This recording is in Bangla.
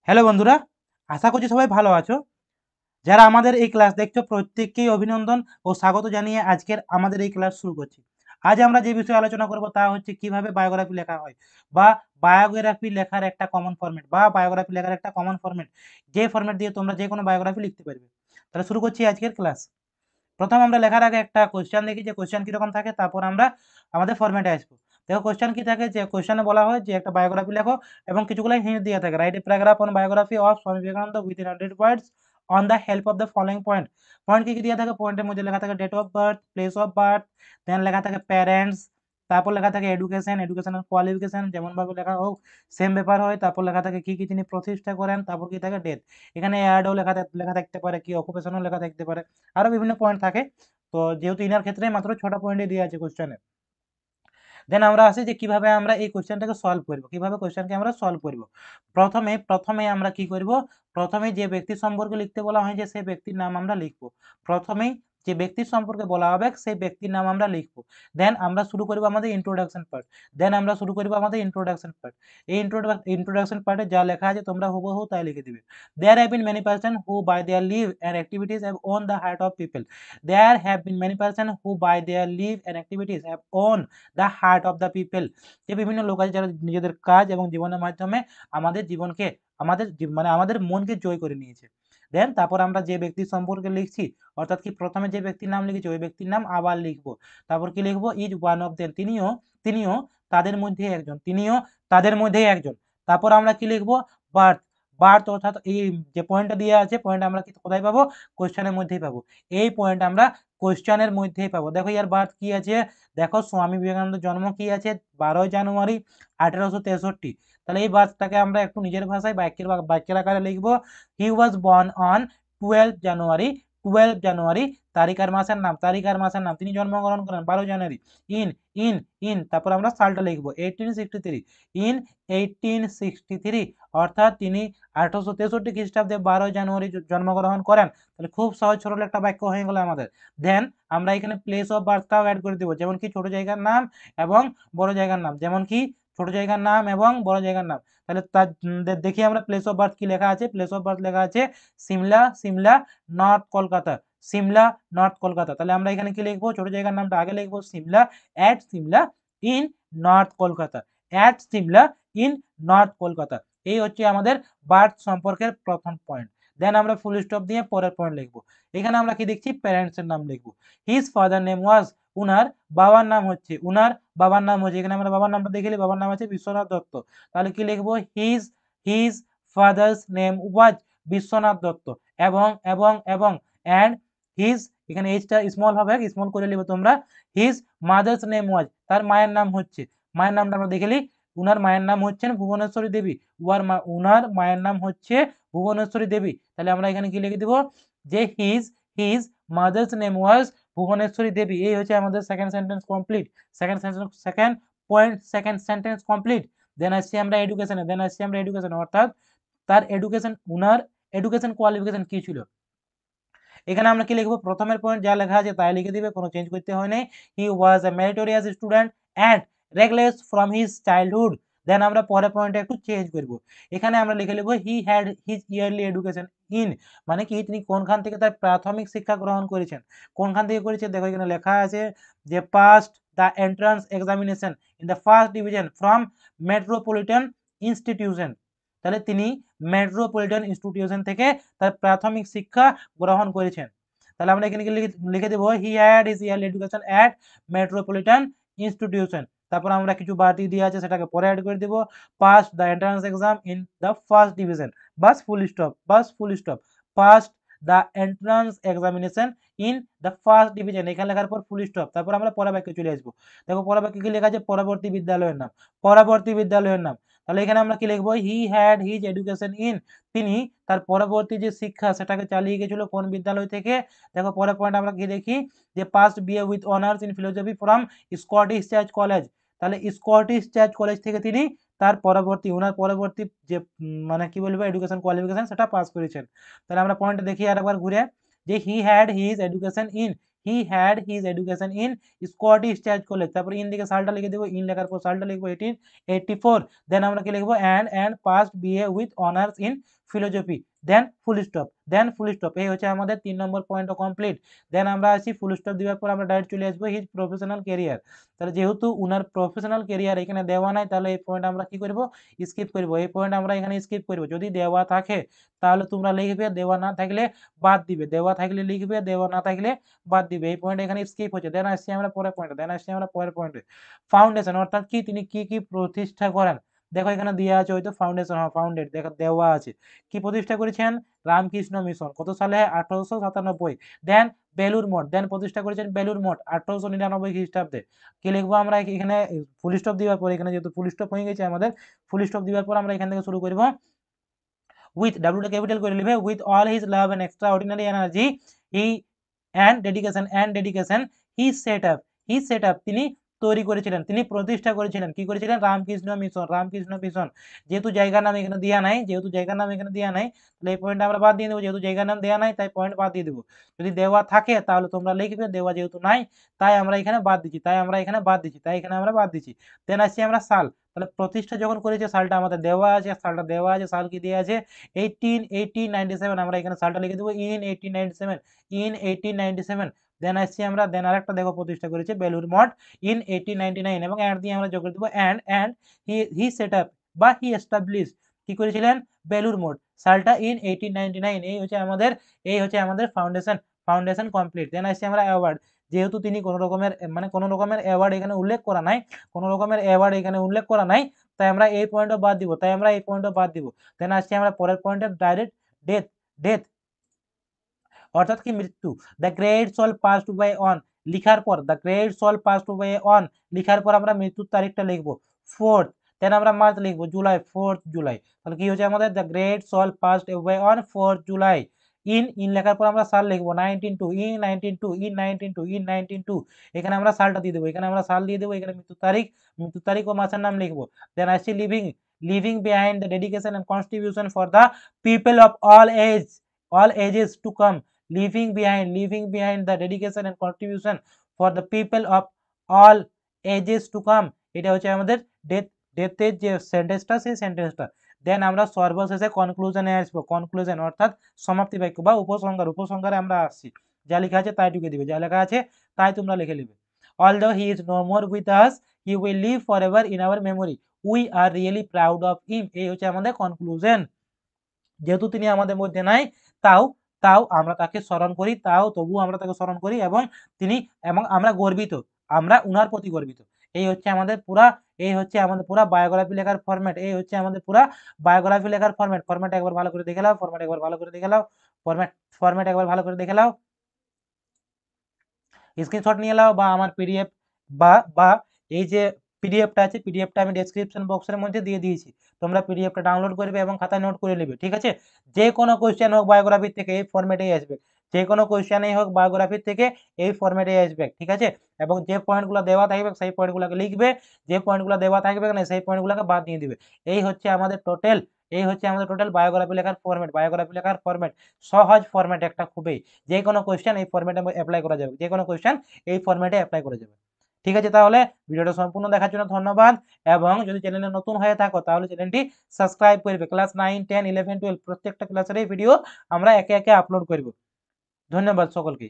হ্যালো বন্ধুরা, আশা করছি সবাই ভালো আছো। যারা আমাদের এই ক্লাস দেখছো প্রত্যেককেই অভিনন্দন ও স্বাগত জানিয়ে আজকের আমাদের এই ক্লাস শুরু করছি। আজ আমরা যে বিষয়ে আলোচনা করব তা হচ্ছে কিভাবে বায়োগ্রাফি লেখা হয় বা বায়োগ্রাফি লেখার একটা কমন ফরম্যাট বা বায়োগ্রাফি লেখার একটা কমন ফরম্যাট, যে ফরম্যাট দিয়ে তোমরা যে কোনো বায়োগ্রাফি লিখতে পারবে। তাহলে শুরু করছি আজকের ক্লাস। প্রথম আমরা লেখার আগে একটা কোশ্চেন দেখি যে কোশ্চেন কীরকম থাকে, তারপর আমরা আমাদের ফরম্যাটে আসবো। দেখো কোশ্চেন কি থাকে, যে কোশ্চেনে বলা হয় যে একটা বায়োগ্রাফি লেখো এবং কিছুগুলো হিন্ট দেওয়া থাকে। Write a paragraph on biography of Swami Vivekananda within 100 words on the help of the following point. Point কি দেওয়া থাকে? পয়েন্টের মধ্যে লেখা থাকে date of birth, place of birth, then লেখা থাকে প্যারেন্টস, তারপর লেখা থাকে এডুকেশন, এডুকেশনাল কোয়ালিফিকেশন যেমনভাবে লেখা হোক সেম ব্যাপার হয়। তারপর লেখা থাকে কি কি তিনি প্রতিষ্ঠা করেন, তারপর কি থাকে ডেথ। এখানে অ্যাডও লেখা থাকতে পারে, কি অকুপেশনও লেখা থাকতে পারে, আরও বিভিন্ন পয়েন্ট থাকে। তো যেহেতু ইনার ক্ষেত্রে মাত্র 6টা পয়েন্টে দিয়ে আছে কোশ্চেনে। দেন আমরা আসি যে কিভাবে আমরা এই কোশ্চেনটাকে সলভ করব, কিভাবে কোশ্চেনকে আমরা সলভ করব। প্রথমে আমরা কি করব, প্রথমে যে ব্যক্তি সম্পর্কে লিখতে বলা হয় যে সেই ব্যক্তির নাম আমরা লিখব। প্রথমেই যে ব্যক্তির সম্পর্কে বলা হবে সেই ব্যক্তির নাম আমরা লিখব। দেন আমরা শুরু করব আমাদের ইন্ট্রোডাকশন পার্ট। এই ইন্ট্রোডাকশন পার্টে যা লেখা আছে তোমরা হুবহু তাই লিখে দিবে। There have been many person who by their live and activities have won the heart of people. There have been many person who by their live and activities have won the heart of the people. যে বিভিন্ন লোক আছে যারা নিজেদের কাজ এবং জীবনের মাধ্যমে আমাদের জীবনকে আমাদের মনকে জয় করে নিয়েছে। দেন তারপর আমরা যে ব্যক্তির সম্পর্কে লিখছি, অর্থাৎ কি প্রথমে যে ব্যক্তির নাম লিখেছি ওই ব্যক্তির নাম আবার লিখবো। তারপর কি লিখবো? ইজ ওয়ান অফ দেম, তিনিও তাদের মধ্যে একজন, তারপর আমরা কি লিখবো? বার্থ। অর্থাৎ এই যে পয়েন্টটা দিয়ে আছে, পয়েন্ট আমরা কি কোথায় পাবো? কোশ্চেনের মধ্যেই পাবো। এই পয়েন্ট আমরা কোশ্চেনের মধ্যেই পাবো। দেখো ইয়ার বার্থ কি আছে, দেখো স্বামী বিবেকানন্দ জন্ম কি আছে 12 জানুয়ারি 1863। তাহলে এই বার্থটাকে আমরা একটু নিজের ভাষায় বাক্যের আকারে লিখবো। হি ওয়াজ বর্ন অন 12 জানুয়ারি। তারিখ আর মাসের নাম, তিনি জন্মগ্রহণ করেন 12 জানুয়ারি। ইন ইন ইন তারপর আমরা সালটা লিখবো 1863। ইন 1863 অর্থাৎ তিনি 1863 খ্রিস্টাব্দে 12 জানুয়ারি জন্মগ্রহণ করেন। তাহলে খুব সহজ সরল একটা বাক্য হয়ে গেল আমাদের। দেন আমরা এখানে প্লেস অফ বার্থটাও অ্যাড করে দেবো, যেমন কি ছোট জায়গার নাম এবং বড় জায়গার নাম, তাহলে তার দেখি আমরা প্লেস অফ বার্থ কি লেখা আছে। প্লেস অফ বার্থ লেখা আছে সিমলা নর্থ কলকাতা। তাহলে আমরা এখানে কি লিখবো? ছোট জায়গার নামটা আগে লিখবো, সিমলা ইন নর্থ কলকাতা। এই হচ্ছে আমাদের বার্থ সম্পর্কের প্রথম পয়েন্ট। দেন আমরা ফুল স্টপ দিয়ে পরের পয়েন্ট লিখবো। এখানে আমরা কি দেখছি? প্যারেন্টস এর নাম লিখবো। হিজ ফাদার নেম ওয়াজ, উনার বাবার নাম হচ্ছে, এখানে আমরা বাবার নামটা দেখে বাবার নাম আছে বিশ্বনাথ দত্ত। তাহলে কি লিখবো? His father's name was Biswanath Dutta. এবং অ্যান্ড হিজ, এখানে এইচটা স্মল হবে, স্মল করে লিখবে তোমরা। হিজ মাদার্স নেম ওয়াজ, তার মায়ের নাম হচ্ছে, মায়ের নামটা আমরা দেখে উনার মায়ের নাম হচ্ছেন ভুবনেশ্বরী দেবী। উনার মায়ের নাম হচ্ছে ভুবনেশ্বরী দেবী। তাহলে আমরা এখানে কি লিখে দিব? যে his mother's name was Bhubaneswari Devi. এই হচ্ছে আমাদের second sentence complete. Second sentence complete. Then আসছি আমরা এডুকেশনে, অর্থাৎ তার উনার এডুকেশন কোয়ালিফিকেশন কি ছিল। এখানে আমরা কি লিখবো? প্রথমের পয়েন্ট যা লেখা আছে তাই লিখে দিবে, কোনো চেঞ্জ করতে হয় নাই। He was a meritorious student and regular from his childhood. Then আমরা পরের পয়েন্টে একটু চেঞ্জ করব। এখানে আমরা লিখে লিখবো he had his yearly education in, মানে কি তিনি কোনখান থেকে তার প্রাথমিক শিক্ষা গ্রহণ করেছেন। কোনখান থেকে করেছে দেখো এখানে লেখা আছে যে past the entrance examination in the first division from metropolitan institution. তাহলে তিনি মেট্রোপলিটন ইনস্টিটিউশন থেকে তার প্রাথমিক শিক্ষা গ্রহণ করেছেন। তাহলে আমরা এখানে লিখে দেবো he had his yearly education at metropolitan institution. তারপর আমরা কিছু বাড়তি দিয়ে আছে সেটাকে পরে অ্যাড করে দেবো। Pass the entrance exam in the first division, bus full stop. Pass the entrance examination in the first division, এখানে লেখার পর ফুল স্টপ। তারপর আমরা পরের বাক্যে চলে আসবো। দেখো পরের বাক্যে কি লেখা আছে? পরবর্তী বিদ্যালয়ের নাম। তাহলে এখানে আমরা কি লিখবো? He had his education in, তিনি তার পরবর্তী যে শিক্ষা সেটাকে চালিয়ে গেছিল কোন বিদ্যালয় থেকে। দেখো পরের পয়েন্ট আমরা কি দেখি যে past BA with honours in philosophy from Scottish church college. তাহলে স্কটিশ চার্চ কলেজ থেকে তিনি তার ওনার পরবর্তী যে মানে কি বলবো এডুকেশন কোয়ালিফিকেশন সেটা পাস করেছেন। তাহলে আমরা পয়েন্ট দেখি আর একবার ঘুরে যে he had his education in, he had his education in Scottish church college, তারপর ইন দিকে সালটা লিখে দেবো, ইন লেখার পর সালটা লিখবো 1884, দেন আমরা কি লিখবো and passed BA with honours in philosophy, then full stop, এই হচ্ছে আমাদের 3 নম্বর পয়েন্ট কমপ্লিট। দেন আমরা আসি ফুল স্টপ দেওয়ার পর আমরা ডাইরেক্ট চলে আসবো হিজ প্রফেশনাল ক্যারিয়ার। তাহলে যেহেতু উনার প্রফেশনাল ক্যারিয়ার এখানে দেওয়া নাই, তাহলে এই পয়েন্ট আমরা কি করব, স্কিপ করব, এই পয়েন্ট আমরা এখানে স্কিপ করব। যদি দেওয়া থাকে তাহলে তোমরা লিখবে, দেওয়া না থাকলে বাদ দিবে, দেওয়া থাকলে লিখবে, দেওয়া না থাকলে বাদ দিবে, এই পয়েন্ট এখানে স্কিপ হচ্ছে। দেন আসছি আমরা পরের পয়েন্টে, ফাউন্ডেশন অর্থাৎ কি, তিনি কি কি প্রতিষ্ঠা করেন। দেখো এখানে দেওয়া আছে হয়তো ফাউন্ডেশন, ফাউন্ডেড, দেখো দেওয়া আছে কি প্রতিষ্ঠা করেছেন, রামকৃষ্ণ মিশন, কত সালে, 1897। দেন বেলুর মঠ, দেন প্রতিষ্ঠা করেছেন বেলুর মঠ 1899 খ্রিস্টাব্দে। কি লিখবো আমরা এখানে ফুল স্টপ দেওয়ার পর, এখানে যেহেতু ফুল স্টপ হয়ে গেছে আমাদের, ফুল স্টপ দেওয়ার পর আমরা এখান থেকে শুরু করব, with w ক্যাপিটাল করে নেবে, with all his love and extraordinary energy he and dedication he set up তিনি তৈরি করেছিলেন, তিনি প্রতিষ্ঠা করেছিলেন, কি করেছিলেন, রামকৃষ্ণ মিশন। যেহেতু জায়গার নাম এখানে দেয়া নাই, তাহলে এই পয়েন্ট আমরা বাদ দিয়ে দেবো, যেহেতু জায়গার নাম দেয়া নাই তাই পয়েন্ট বাদ দিয়ে দেবো। যদি দেওয়া থাকে তাহলে তোমরা লিখবে, দেওয়া যেহেতু নাই তাই আমরা এখানে বাদ দিচ্ছি, তাই এখানে আমরা বাদ দিচ্ছি। দেন আসছি আমরা সাল, তাহলে প্রতিষ্ঠা যখন করেছে সালটা আমাদের দেওয়া আছে, সাল কি দেওয়া আছে 1897, আমরা এখানে সালটা লিখে দেবো ইন 1897। দেন আসছি আমরা, দেন আরেকটা দেখো প্রতিষ্ঠা করেছে বেলুর মঠ ইন 1899, এবং অ্যান্ড দিয়ে আমরা যোগ করে দেবো অ্যান্ড হি সেট আপ বা হি এস্টাবলিশ, কি করেছিলেন, বেলুর মঠ, সালটা ইন 1899। এই হচ্ছে আমাদের ফাউন্ডেশন কমপ্লিট। দেন আসছি আমরা অ্যাওয়ার্ড, যেহেতু তিনি কোনো রকমের অ্যাওয়ার্ড এখানে উল্লেখ করা নাই, তাই আমরা এই পয়েন্টও বাদ দিব, দেন আসছি আমরা পরের পয়েন্টে ডাইরেক্ট ডেথ অর্থাৎ কি, মৃত্যু। The great soul passed away on লিখার পর, আমরা মৃত্যুর তারিখটা লিখবো 4th, দেন আমরা মান্থ লিখবো জুলাই, 4th জুলাই। তাহলে কি হচ্ছে আমাদের, the great soul passed away on 4th July. In লেখার পর আমরা সাল লিখবো 1902, এখানে আমরা সালটা দিয়ে দেবো, এখানে মৃত্যুর তারিখ ও মাসের নাম লিখবো। দেন আসছি living behind the dedication and contribution for the people of all ages to come, leaving behind the dedication and contribution for the people of all ages to come, এটা হচ্ছে আমাদের ডেথের যে সেন্টেন্সটা, সেই সেন্টেন্সটা। দেন আমরা সর্বশেষে কনক্লুশনে আসবো, কনক্লুশন অর্থাৎ সমাপ্তি বাক্য বা উপসংহারে আমরা আসছি। যা লেখা আছে তাই ঢুকে দিবে, যা লেখা আছে তাই তোমরা লিখে নেবে। Although he is no more with us, he will live forever in our memory. We are really proud of him. এই হচ্ছে আমাদের কনক্লুশন। যেহেতু তিনি আমাদের মধ্যে নাই, তাও আমরা তাকে স্মরণ করি, তবুও আমরা তাকে স্মরণ করি, এবং আমরা গর্বিত, আমরা উনার প্রতি গর্বিত। এই হচ্ছে আমাদের পুরা বায়োগ্রাফি লেখার ফরম্যাট, ফরম্যাট একবার ভালো করে দেখে নাও, ফরম্যাট একবার ভালো করে দেখে নাও, স্ক্রিনশট নিয়ে নাও, বা আমার পিডিএফ বা এই যে পিডিএফটা আছে, পিডিএফটা আমি ডেসক্রিপশন বক্সের মধ্যে দিয়ে দিয়েছি, তোমরা পিডিএফটা ডাউনলোড করবে এবং খাতায় নোট করে নেবে, ঠিক আছে। যে কোনো কোশ্চেন হোক বায়োগ্রাফির থেকে এই ফরম্যাটেই আসবে, ঠিক আছে। এবং যে পয়েন্টগুলো দেওয়া থাকবে সেই পয়েন্টগুলোকে লিখবে, যে পয়েন্টগুলো দেওয়া থাকবে না সেই পয়েন্টগুলোকে বাদ দিয়ে দিবে। এই হচ্ছে আমাদের টোটাল বায়োগ্রাফি লেখার ফরম্যাট, সহজ ফরম্যাট একটা খুবই, যে কোনো কোশ্চেন এই ফরম্যাটে অ্যাপ্লাই করা যাবে, ঠিক আছে। তাহলে ভিডিওটা সম্পূর্ণ দেখার জন্য ধন্যবাদ, এবং যদি চ্যানেলে নতুন হয়ে থাকো তাহলে চ্যানেলটি সাবস্ক্রাইব করবে। ক্লাস 9, 10, 11, 12 প্রত্যেকটা ক্লাসের এই ভিডিও আমরা একে একে আপলোড করব। ধন্যবাদ সকলকে।